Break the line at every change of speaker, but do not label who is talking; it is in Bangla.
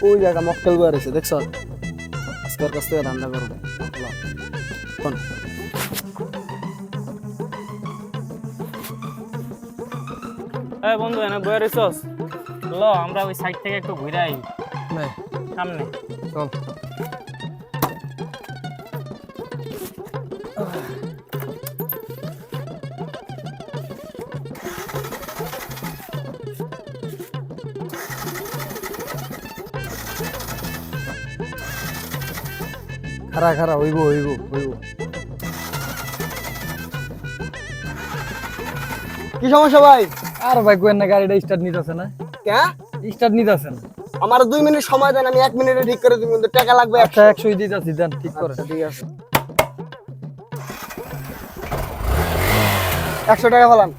ওই জায়গা মক্কেল বয়ে রয়েছে দেখছ, আজকের কাছ থেকে ধান্দা করবে।
বন্ধু এনে বয়ে রইছস, ল আমরা ওই সাইড থেকে একটু ঘুরে আই সামনে
চল। খারা খারা হইব হইব হইব। কি সমস্যা ভাই?
আর ভাই কোয়েন না, গাড়িটা স্টার্ট নিতেছে না।
কে
স্টার্ট নিতেছে না।
আমার 2 মিনিট সময় দেন, আমি 1 মিনিটে ঠিক করে দিব, কিন্তু টাকা লাগবে।
আচ্ছা 100 দিতেছি, দেন ঠিক করে।
ঠিক আছে, 100 টাকা ফেলান।